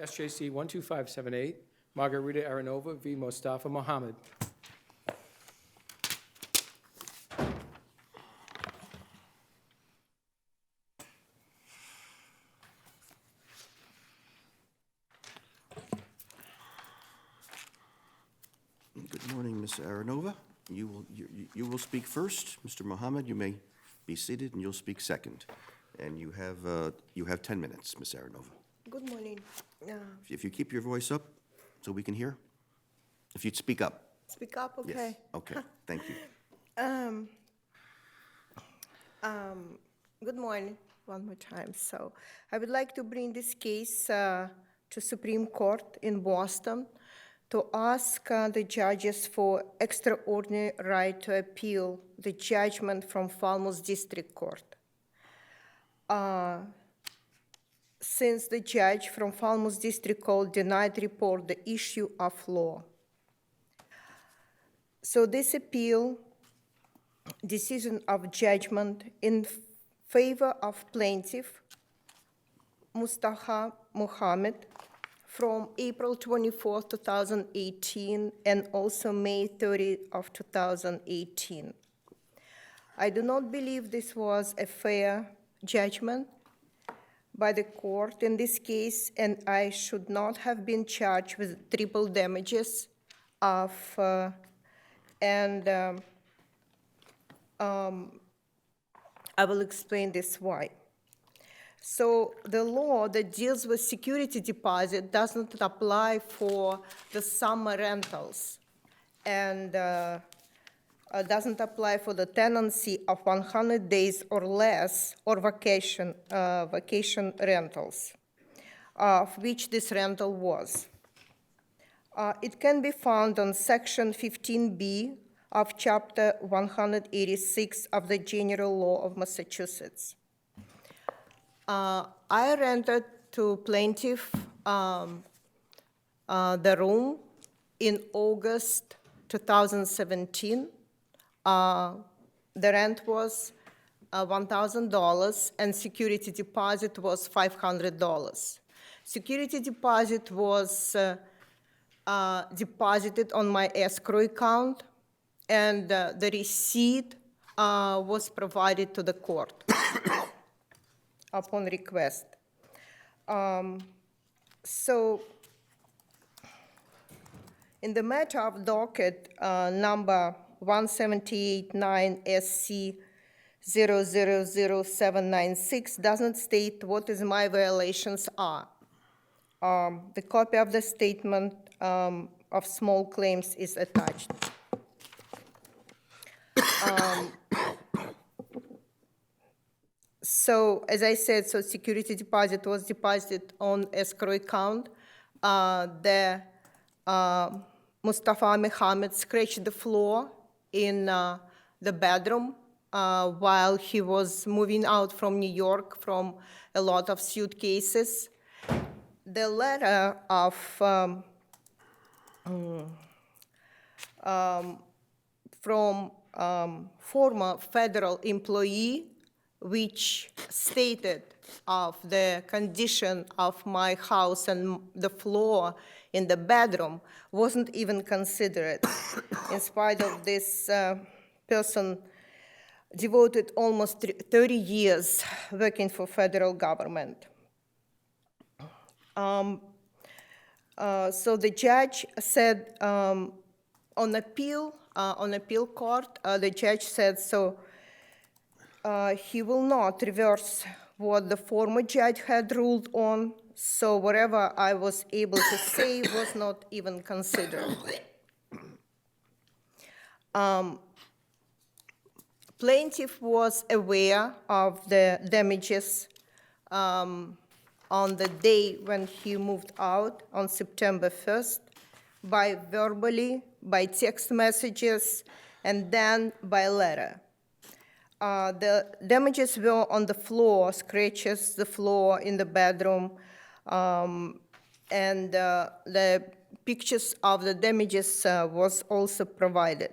SJC-12578, Margarita Aronova v. Mustafa Mohamed. Good morning, Ms. Aronova. You will speak first. Mr. Mohamed, you may be seated, and you'll speak second. And you have 10 minutes, Ms. Aronova. Good morning. If you keep your voice up so we can hear. If you'd speak up. Speak up, okay? Yes. Okay, thank you. Good morning, one more time. So I would like to bring this case to Supreme Court in Boston to ask the judges for extraordinary right to appeal the judgment from Falmouth District Court. Since the judge from Falmouth District Court denied report the issue of law. So this appeal, decision of judgment in favor of plaintiff Mustafa Mohamed from April 24, 2018, and also May 30 of 2018. I do not believe this was a fair judgment by the court in this case, and I should not have been charged with triple damages of, I will explain this why. So the law that deals with security deposit doesn't apply for the summer rentals and doesn't apply for the tenancy of 100 days or less or vacation rentals, of which this rental was. It can be found on Section 15B of Chapter 186 of the General Law of Massachusetts. I rented to plaintiff the room in August 2017. The rent was $1,000 and security deposit was $500. Security deposit was deposited on my escrow account, and the receipt was provided to the court upon request. So in the matter of docket number 178-9 SC 000796 doesn't state what is my violations are. The copy of the statement of small claims is attached. So as I said, so security deposit was deposited on escrow account. Mustafa Mohamed scratched the floor in the bedroom while he was moving out from New York from a lot of suitcases. The letter of from former federal employee, which stated of the condition of my house and the floor in the bedroom, wasn't even considered. In spite of this person devoted almost 30 years working for federal government. So the judge said on appeal court, the judge said, so he will not reverse what the former judge had ruled on, so whatever I was able to say was not even considered. Plaintiff was aware of the damages on the day when he moved out on September 1st, by verbally, by text messages, and then by letter. The damages were on the floor, scratches the floor in the bedroom, and the pictures of the damages was also provided.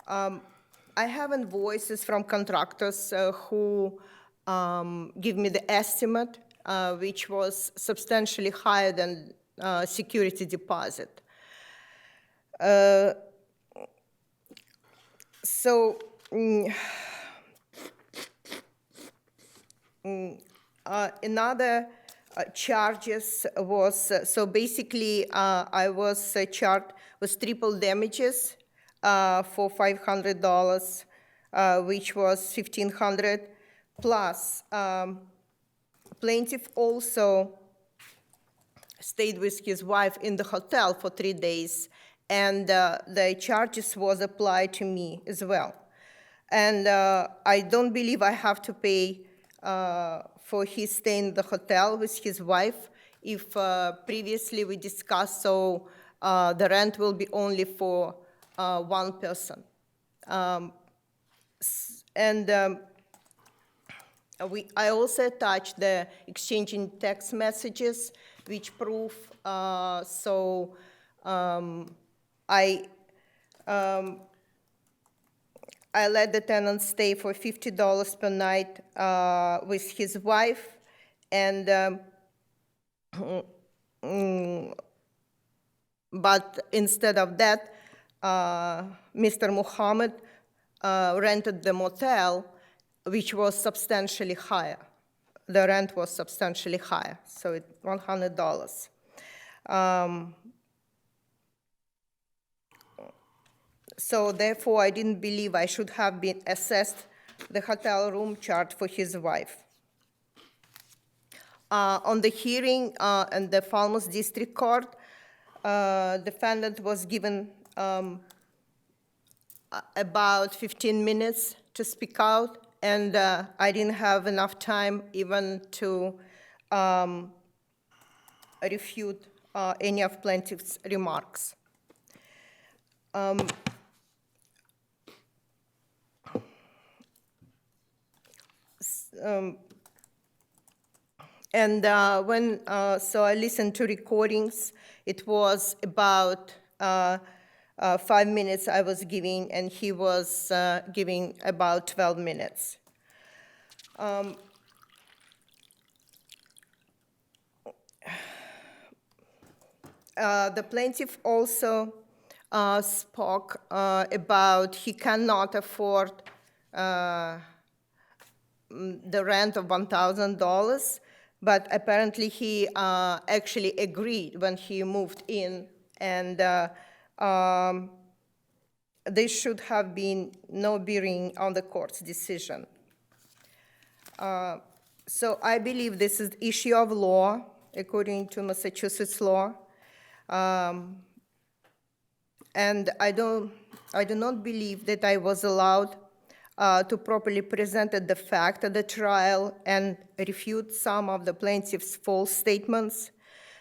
I have invoices from contractors who give me the estimate which was substantially higher than security deposit. So another charges was, so basically I was charged with triple damages for $500, which was $1,500, plus plaintiff also stayed with his wife in the hotel for 3 days, and the charges was applied to me as well. And I don't believe I have to pay for his stay in the hotel with his wife. If previously we discussed, so the rent will be only for one person. I also attached the exchanging text messages, which prove, I let the tenant stay for $50 per night with his wife, and but instead of that, Mr. Mohamed rented the motel, which was substantially higher. The rent was substantially higher, so it's $100. So therefore, I didn't believe I should have been assessed the hotel room charge for his wife. On the hearing in the Falmouth District Court, defendant was given about 15 minutes to speak out, and I didn't have enough time even to refute any of plaintiff's remarks. So I listened to recordings. It was about 5 minutes I was giving, and he was giving about 12 minutes. The plaintiff also spoke about he cannot afford the rent of $1,000, but apparently he actually agreed when he moved in, and there should have been no bearing on the court's decision. So I believe this is issue of law, according to Massachusetts law, and I do not believe that I was allowed to properly present the fact at the trial and refute some of the plaintiff's false statements.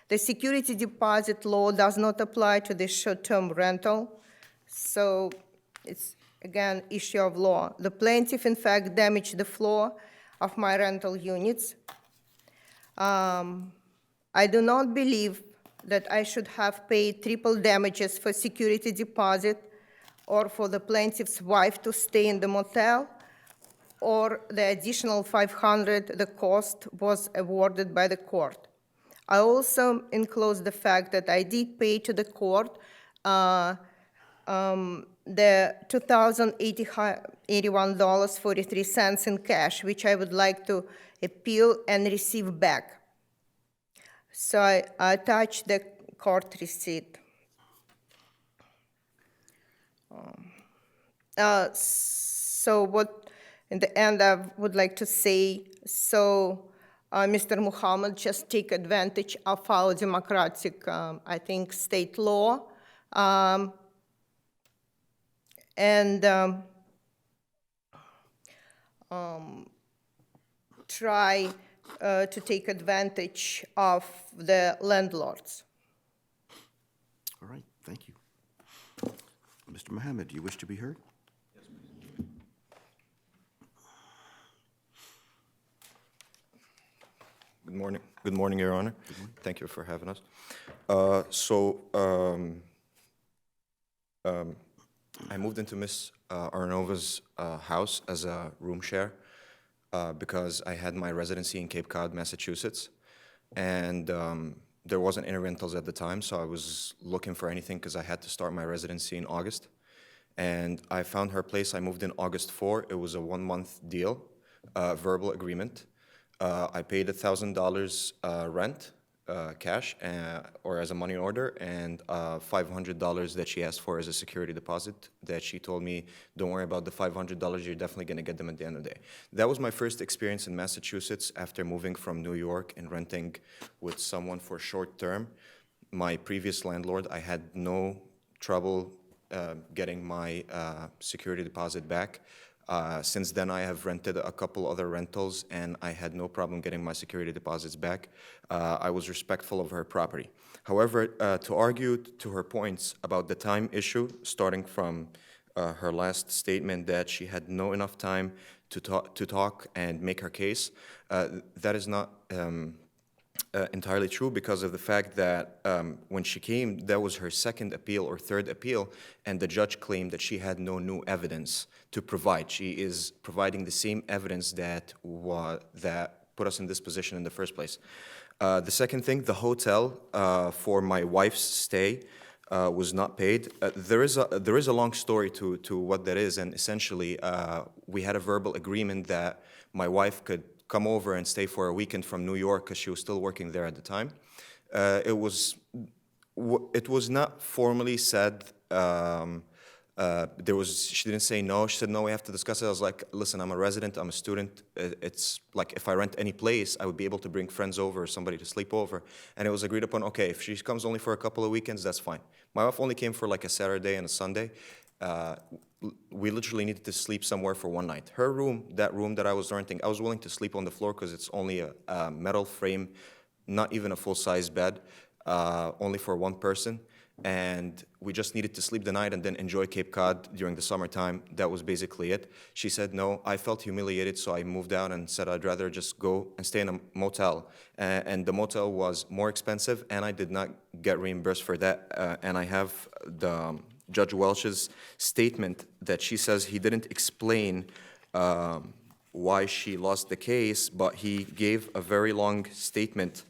The security deposit law does not apply to the short-term rental, so it's, again, issue of law. The plaintiff, in fact, damaged the floor of my rental units. I do not believe that I should have paid triple damages for security deposit, or for the plaintiff's wife to stay in the motel, or the additional $500 the cost was awarded by the court. I also enclosed the fact that I did pay to the court the $2,081.43 in cash, which I would like to appeal and receive back. So I attached the court receipt. So what, in the end, I would like to say, so Mr. Mohamed just take advantage of our democratic, I think, state law, and try to take advantage of the landlords. All right, thank you. Mr. Mohamed, do you wish to be heard? Yes, please. Good morning. Good morning, Your Honor. Thank you for having us. I moved into Ms. Aronova's house as a room share because I had my residency in Cape Cod, Massachusetts. and there wasn't any rentals at the time, so I was looking for anything because I had to start my residency in August. And I found her place. I moved in August 4. It was a 1-month deal, verbal agreement. I paid $1,000 rent, cash, or as a money order, and $500 that she asked for as a security deposit that she told me, don't worry about the $500, you're definitely going to get them at the end of the day. That was my first experience in Massachusetts after moving from New York and renting with someone for short term. My previous landlord, I had no trouble getting my security deposit back. Since then, I have rented a couple other rentals, and I had no problem getting my security deposits back. I was respectful of her property. However, to argue to her points about the time issue, starting from her last statement that she had no enough time to talk and make her case, that is not entirely true because of the fact that when she came, that was her second appeal or third appeal, and the judge claimed that she had no new evidence to provide. She is providing the same evidence that put us in this position in the first place. The second thing, the hotel for my wife's stay was not paid. There is a long story to what that is, and essentially we had a verbal agreement that my wife could come over and stay for a weekend from New York because she was still working there at the time. It was not formally said. She didn't say no. She said, no, we have to discuss it. I was like, listen, I'm a resident, I'm a student. It's like if I rent any place, I would be able to bring friends over or somebody to sleep over. And it was agreed upon, okay, if she comes only for a couple of weekends, that's fine. My wife only came for like a Saturday and a Sunday. We literally needed to sleep somewhere for one night. Her room, that room that I was renting, I was willing to sleep on the floor because it's only a metal frame, not even a full-size bed, only for one person. And we just needed to sleep the night and then enjoy Cape Cod during the summertime. That was basically it. She said no. I felt humiliated, so I moved out and said I'd rather just go and stay in a motel. And the motel was more expensive, and I did not get reimbursed for that. And I have the Judge Welch's statement that she says he didn't explain why she lost the case, but he gave a very long statement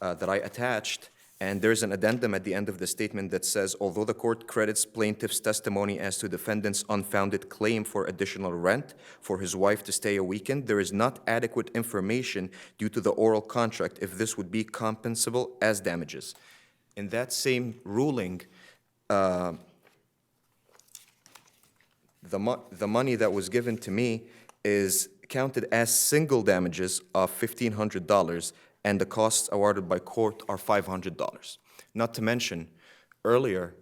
that I attached. And there's an addendum at the end of the statement that says, although the court credits plaintiff's testimony as to defendant's unfounded claim for additional rent for his wife to stay a weekend, there is not adequate information due to the oral contract if this would be compensable as damages. In that same ruling, the money that was given to me is counted as single damages of $1,500, and the costs awarded by court are $500. Not to mention, earlier,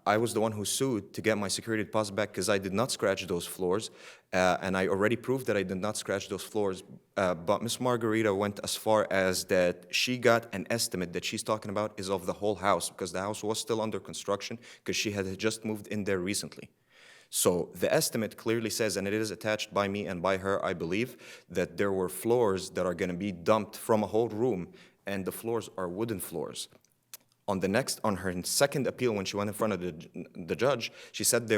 I was the one who sued to get my security deposit back because I did not scratch those floors, and I already proved that I did not scratch those floors, but Ms. Margarita went as far as that she got an estimate that she's talking about is of the whole house because the house was still under construction because she had just moved in there recently. So the estimate clearly says, and it is attached by me and by her, I believe, that there were floors that are going to be dumped from a whole room, and the floors are wooden floors. On her second appeal, when she went in front of the judge, she said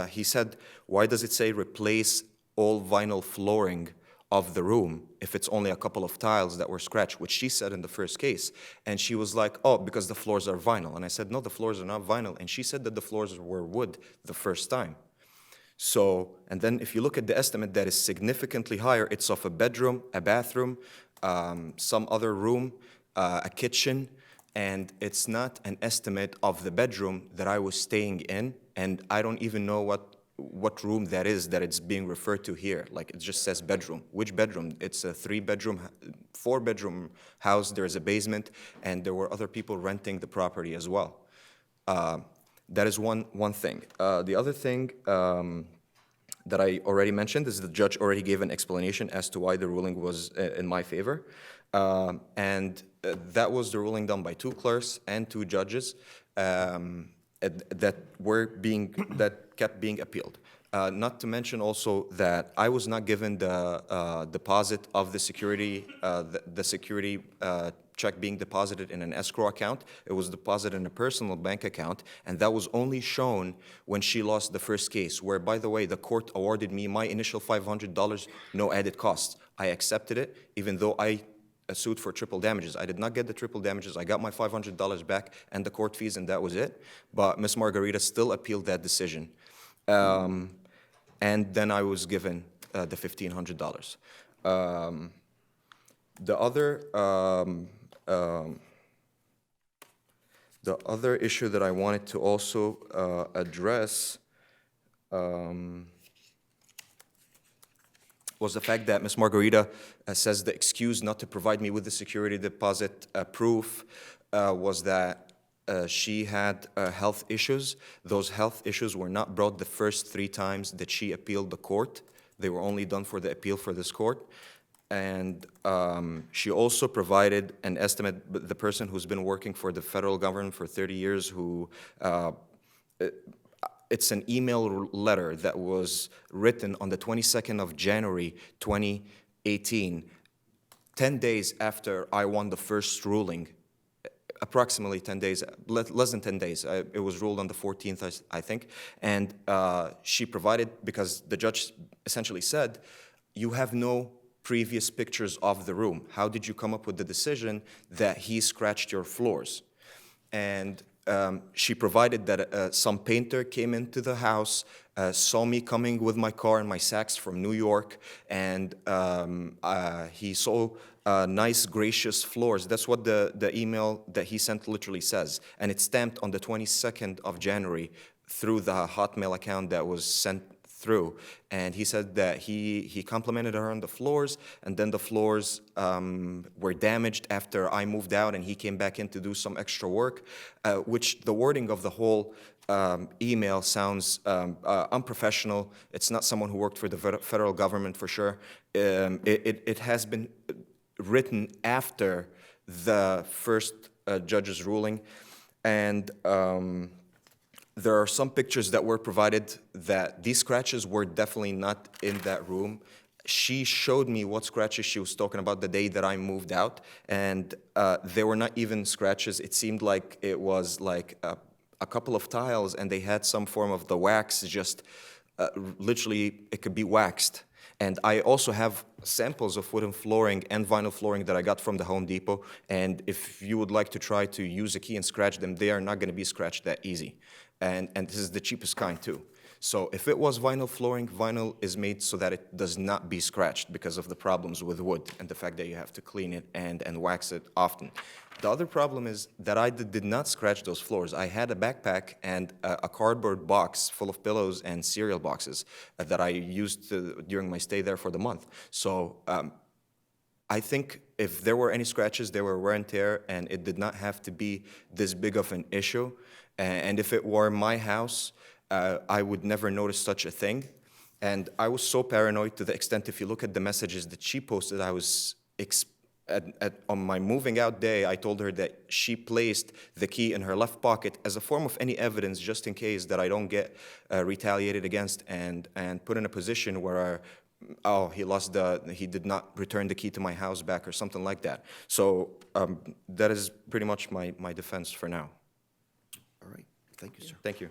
he said, why does it say replace all vinyl flooring of the room if it's only a couple of tiles that were scratched, which she said in the first case. And she was like, oh, because the floors are vinyl. And I said, no, the floors are not vinyl. And she said that the floors were wood the first time. So, and then if you look at the estimate that is significantly higher, it's of a bedroom, a bathroom, some other room, a kitchen, and it's not an estimate of the bedroom that I was staying in, and I don't even know what room that is that it's being referred to here. Like, it just says bedroom. Which bedroom? It's a 4-bedroom house, there's a basement, and there were other people renting the property as well. That is one thing. The other thing that I already mentioned is the judge already gave an explanation as to why the ruling was in my favor. And that was the ruling done by 2 clerks and 2 judges that kept being appealed. Not to mention also that I was not given the deposit of the security, check being deposited in an escrow account. It was deposited in a personal bank account, and that was only shown when she lost the first case, where, by the way, the court awarded me my initial $500, no added costs. I accepted it, even though I sued for triple damages. I did not get the triple damages. I got my $500 back and the court fees, and that was it. But Ms. Margarita still appealed that decision. And then I was given the $1,500. The other issue that I wanted to also address was the fact that Ms. Margarita says the excuse not to provide me with the security deposit proof was that she had health issues. Those health issues were not brought the first 3 times that she appealed the court. They were only done for the appeal for this court. And she also provided an estimate, the person who's been working for the federal government for 30 years, who it's an email letter that was written on the 22nd of January, 2018, 10 days after I won the first ruling, approximately 10 days, less than 10 days. It was ruled on the 14th, I think. And she provided, because the judge essentially said, you have no previous pictures of the room. How did you come up with the decision that he scratched your floors? And she provided that some painter came into the house, saw me coming with my car and my sacks from New York, and he saw nice, gracious floors. That's what the email that he sent literally says. And it's stamped on the 22nd of January through the Hotmail account that was sent through. And he said that he complimented her on the floors, and then the floors were damaged after I moved out and he came back in to do some extra work, which the wording of the whole email sounds unprofessional. It's not someone who worked for the federal government for sure. It has been written after the first judge's ruling, and there are some pictures that were provided that these scratches were definitely not in that room. She showed me what scratches she was talking about the day that I moved out, and they were not even scratches. It seemed like it was like a couple of tiles, and they had some form of the wax, just literally it could be waxed. And I also have samples of wooden flooring and vinyl flooring that I got from the Home Depot, and if you would like to try to use a key and scratch them, they are not going to be scratched that easy. And this is the cheapest kind too. So if it was vinyl flooring, vinyl is made so that it does not be scratched because of the problems with wood and the fact that you have to clean it and wax it often. The other problem is that I did not scratch those floors. I had a backpack and a cardboard box full of pillows and cereal boxes that I used during my stay there for the month. So I think if there were any scratches, they were wear and tear, and it did not have to be this big of an issue. And if it were my house, I would never notice such a thing. And I was so paranoid to the extent, if you look at the messages that she posted, I was on my moving out day, I told her that she placed the key in her left pocket as a form of any evidence, just in case that I don't get retaliated against and put in a position where he did not return the key to my house back or something like that. So that is pretty much my defense for now. All right, thank you, sir. Thank you.